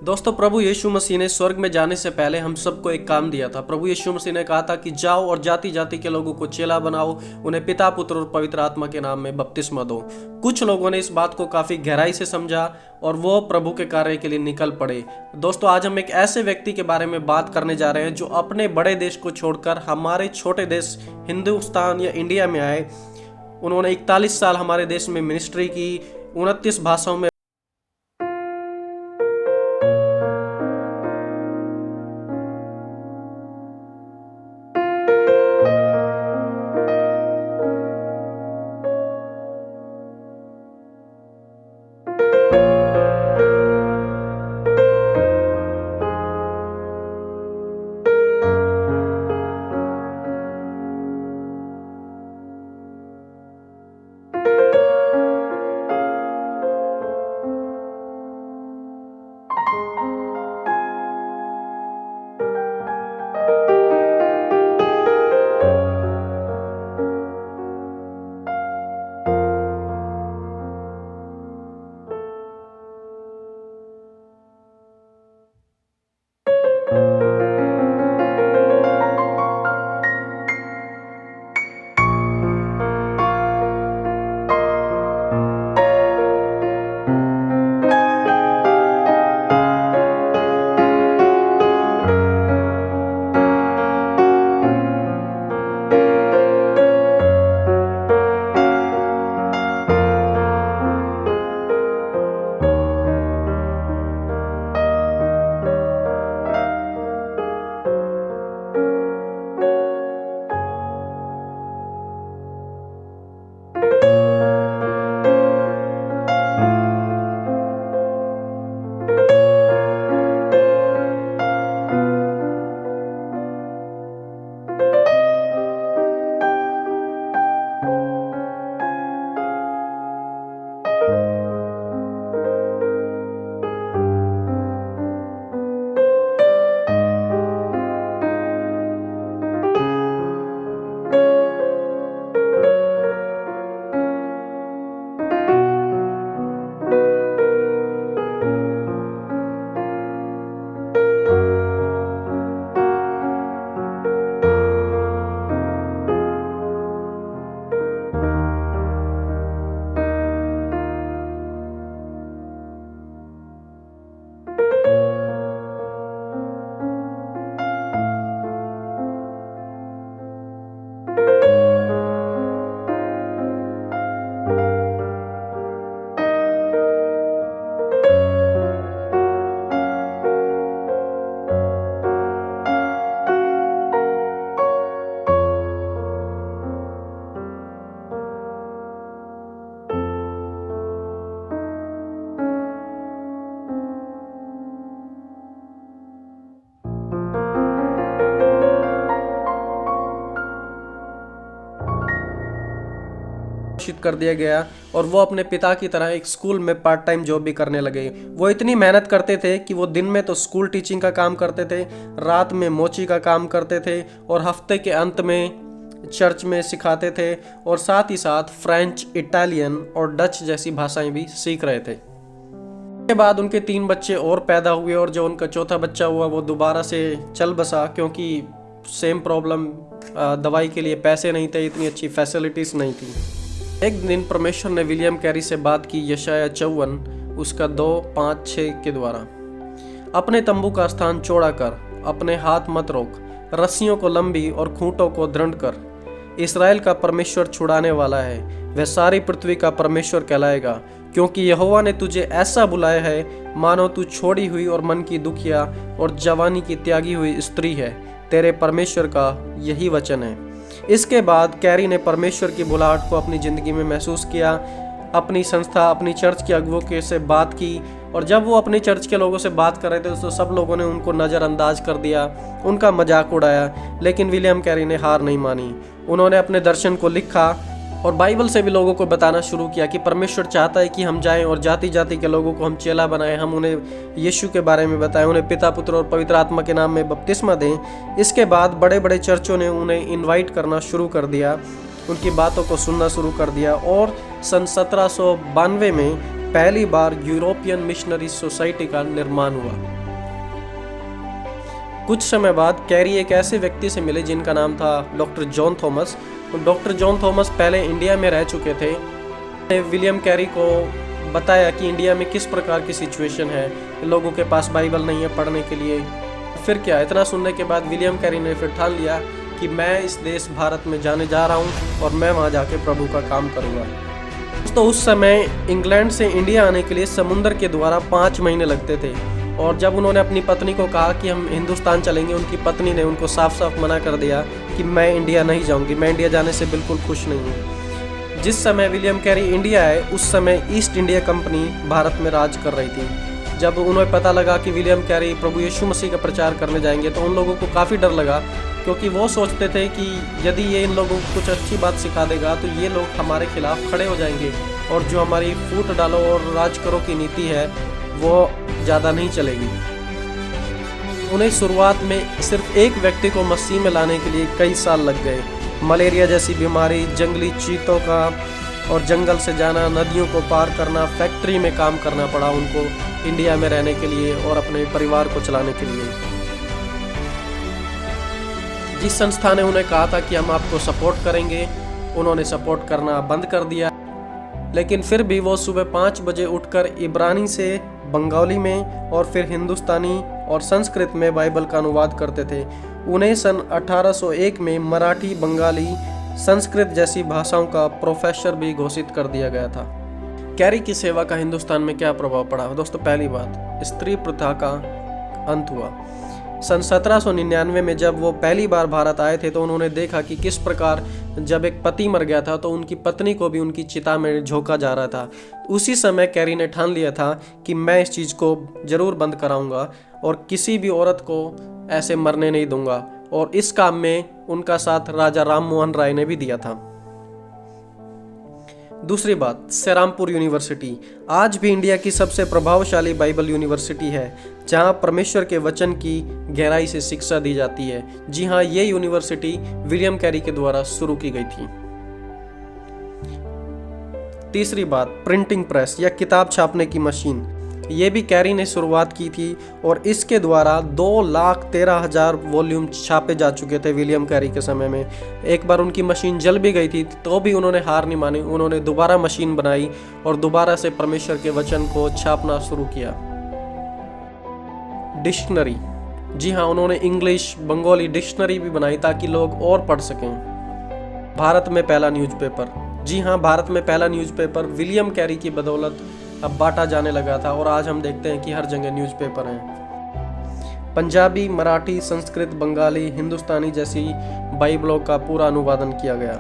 दोस्तों, प्रभु यीशु मसीह ने स्वर्ग में जाने से पहले हम सबको एक काम दिया था। प्रभु यीशु मसीह ने कहा था कि जाओ और जाति जाति के लोगों को चेला बनाओ, उन्हें पिता, पुत्र और पवित्र आत्मा के नाम में बपतिस्मा दो। कुछ लोगों ने इस बात को काफी गहराई से समझा और वो प्रभु के कार्य के लिए निकल पड़े। दोस्तों, आज हम एक ऐसे व्यक्ति के बारे में बात करने जा रहे हैं जो अपने बड़े देश को छोड़कर हमारे छोटे देश हिंदुस्तान या इंडिया में आए। उन्होंने 41 साल हमारे देश में मिनिस्ट्री की, 29 भाषाओं में घोषित कर दिया गया और वो अपने पिता की तरह एक स्कूल में पार्ट टाइम जॉब भी करने लगे। वो इतनी मेहनत करते थे कि वो दिन में तो स्कूल टीचिंग का काम करते थे, रात में मोची का काम करते थे और हफ्ते के अंत में चर्च में सिखाते थे और साथ ही साथ फ्रेंच, इटालियन और डच जैसी भाषाएं भी सीख रहे थे। के बाद उनके 3 बच्चे और पैदा हुए और जो उनका चौथा बच्चा हुआ वो दोबारा से चल बसा, क्योंकि सेम प्रॉब्लम, दवाई के लिए पैसे नहीं थे, इतनी अच्छी फैसिलिटीज़ नहीं थी। एक दिन परमेश्वर ने विलियम कैरी से बात की, यशाया 54 उसका 2-5-6 के द्वारा। अपने तंबू का स्थान चौड़ा कर, अपने हाथ मत रोक, रस्सियों को लंबी और खूंटों को दृढ़ कर। इस्राएल का परमेश्वर छुड़ाने वाला है, वह सारी पृथ्वी का परमेश्वर कहलाएगा, क्योंकि यहोवा ने तुझे ऐसा बुलाया है मानो तू छोड़ी हुई और मन की दुखिया और जवानी की त्यागी हुई स्त्री है। तेरे परमेश्वर का यही वचन है। इसके बाद कैरी ने परमेश्वर की बुलाहट को अपनी ज़िंदगी में महसूस किया। अपनी संस्था, अपनी चर्च के अगुवों के से बात की और जब वो अपनी चर्च के लोगों से बात कर रहे थे तो सब लोगों ने उनको नज़रअंदाज कर दिया, उनका मजाक उड़ाया। लेकिन विलियम कैरी ने हार नहीं मानी। उन्होंने अपने दर्शन को लिखा और बाइबल से भी लोगों को बताना शुरू किया कि परमेश्वर चाहता है कि हम जाएं और जाति जाति के लोगों को हम चेला बनाएं, हम उन्हें यीशु के बारे में बताएं, उन्हें पिता, पुत्र और पवित्र आत्मा के नाम में बपतिस्मा दें। इसके बाद बड़े बड़े चर्चों ने उन्हें इनवाइट करना शुरू कर दिया, उनकी बातों को सुनना शुरू कर दिया और सन 1792 में पहली बार यूरोपियन मिशनरी सोसाइटी का निर्माण हुआ। कुछ समय बाद कैरी एक ऐसे व्यक्ति से मिले जिनका नाम था doctor John Thomas. Doctor John Thomas पहले इंडिया में रह चुके थे। विलियम कैरी को बताया कि इंडिया में किस प्रकार की सिचुएशन है, लोगों के पास बाइबल नहीं है पढ़ने के लिए। फिर क्या, इतना सुनने के बाद विलियम कैरी ने फिर ठान लिया कि मैं इस देश भारत में जाने जा रहा हूँ और मैं वहाँ जाके प्रभु का काम करूँगा। तो उस समय इंग्लैंड से इंडिया आने के लिए समुद्र के द्वारा 5 महीने लगते थे। और जब उन्होंने अपनी पत्नी को कहा कि हम हिंदुस्तान चलेंगे, उनकी पत्नी ने उनको साफ साफ मना कर दिया कि मैं इंडिया नहीं जाऊँगी, मैं इंडिया जाने से बिल्कुल खुश नहीं हूँ। जिस समय विलियम कैरी इंडिया आए उस समय ईस्ट इंडिया कंपनी भारत में राज कर रही थी। जब उन्हें पता लगा कि विलियम कैरी प्रभु यीशु मसीह का प्रचार करने जाएंगे तो उन लोगों को काफ़ी डर लगा, क्योंकि वो सोचते थे कि यदि ये इन लोगों को कुछ अच्छी बात सिखा देगा तो ये लोग हमारे खिलाफ खड़े हो जाएंगे और जो हमारी फूट डालो और राज करो की नीति है वो ज़्यादा नहीं चलेगी। उन्हें शुरुआत में सिर्फ एक व्यक्ति को मसीह में लाने के लिए कई साल लग गए। मलेरिया जैसी बीमारी, जंगली चीतों का और जंगल से जाना, नदियों को पार करना, फैक्ट्री में काम करना पड़ा उनको इंडिया में रहने के लिए और अपने परिवार को चलाने के लिए। जिस संस्था ने उन्हें कहा था कि हम आपको सपोर्ट करेंगे, उन्होंने सपोर्ट करना बंद कर दिया। लेकिन फिर भी वो सुबह 5 बजे उठकर इब्रानी से बंगाली में और फिर हिंदुस्तानी और संस्कृत में बाइबल का अनुवाद करते थे। उन्हें सन 1801 में मराठी, बंगाली, संस्कृत जैसी भाषाओं का प्रोफेसर भी घोषित कर दिया गया था। कैरी की सेवा का हिंदुस्तान में क्या प्रभाव पड़ा? दोस्तों, पहली बात, स्त्री प्रथा का अंत हुआ। सन 1799 में जब वो पहली बार भारत आए थे तो उन्होंने देखा कि किस प्रकार जब एक पति मर गया था तो उनकी पत्नी को भी उनकी चिता में झोंका जा रहा था। उसी समय कैरी ने ठान लिया था कि मैं इस चीज़ को ज़रूर बंद कराऊंगा और किसी भी औरत को ऐसे मरने नहीं दूंगा। और इस काम में उनका साथ राजा राम मोहन राय ने भी दिया था। दूसरी बात, सेरामपुर यूनिवर्सिटी आज भी इंडिया की सबसे प्रभावशाली बाइबल यूनिवर्सिटी है, जहां परमेश्वर के वचन की गहराई से शिक्षा दी जाती है। जी हां, ये यूनिवर्सिटी विलियम कैरी के द्वारा शुरू की गई थी। तीसरी बात, प्रिंटिंग प्रेस या किताब छापने की मशीन, ये भी कैरी ने शुरुआत की थी और इसके द्वारा 2,13,000 वॉल्यूम छापे जा चुके थे विलियम कैरी के समय में। एक बार उनकी मशीन जल भी गई थी तो भी उन्होंने हार नहीं मानी, उन्होंने दोबारा मशीन बनाई और दोबारा से परमेश्वर के वचन को छापना शुरू किया। डिक्शनरी, जी हाँ, उन्होंने इंग्लिश, बंगाली डिक्शनरी भी बनाई ताकि लोग और पढ़ सकें। भारत में पहला न्यूज़पेपर, जी हाँ, भारत में पहला न्यूज़पेपर विलियम कैरी की बदौलत अब बांटा जाने लगा था और आज हम देखते हैं कि हर जगह न्यूज़पेपर हैं। पंजाबी, मराठी, संस्कृत, बंगाली, हिंदुस्तानी जैसी बाइबलों का पूरा अनुवादन किया गया।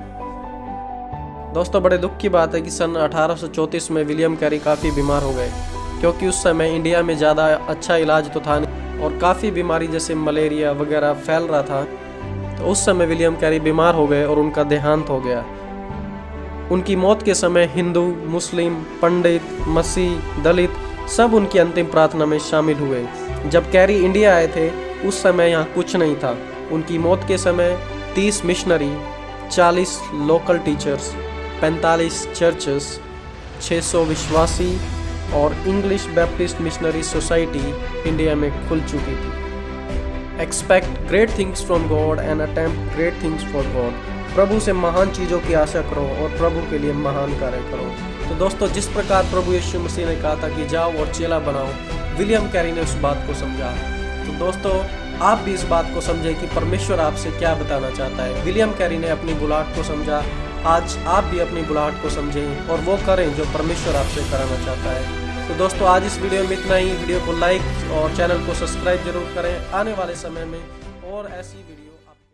दोस्तों, बड़े दुख की बात है कि सन 1834 में विलियम कैरी काफ़ी बीमार हो गए, क्योंकि उस समय इंडिया में ज़्यादा अच्छा इलाज तो था नहीं और काफ़ी बीमारी जैसे मलेरिया वगैरह फैल रहा था। तो उस समय विलियम कैरी बीमार हो गए और उनका देहांत हो गया। उनकी मौत के समय हिंदू, मुस्लिम, पंडित, मसीह, दलित सब उनकी अंतिम प्रार्थना में शामिल हुए। जब कैरी इंडिया आए थे उस समय यहाँ कुछ नहीं था। उनकी मौत के समय 30 मिशनरी, 40 लोकल टीचर्स, 45 चर्चेस, 600 विश्वासी और English Baptist missionary society India में खुल चुकी थी। Expect great things from God and attempt great things for God. प्रभु से महान चीज़ों की आशा करो और प्रभु के लिए महान कार्य करो। तो दोस्तों, जिस प्रकार प्रभु यीशु मसीह ने कहा था कि जाओ और चेला बनाओ, विलियम कैरी ने उस बात को समझा। तो दोस्तों, आप भी इस बात को समझें कि परमेश्वर आपसे क्या बताना चाहता है। विलियम कैरी ने अपनी बुलाहट को समझा, आज आप भी अपनी बुलाहट को समझें और वो करें जो परमेश्वर आपसे कराना चाहता है। तो दोस्तों, आज इस वीडियो में इतना ही। वीडियो को लाइक और चैनल को सब्सक्राइब जरूर करें। आने वाले समय में और ऐसी वीडियो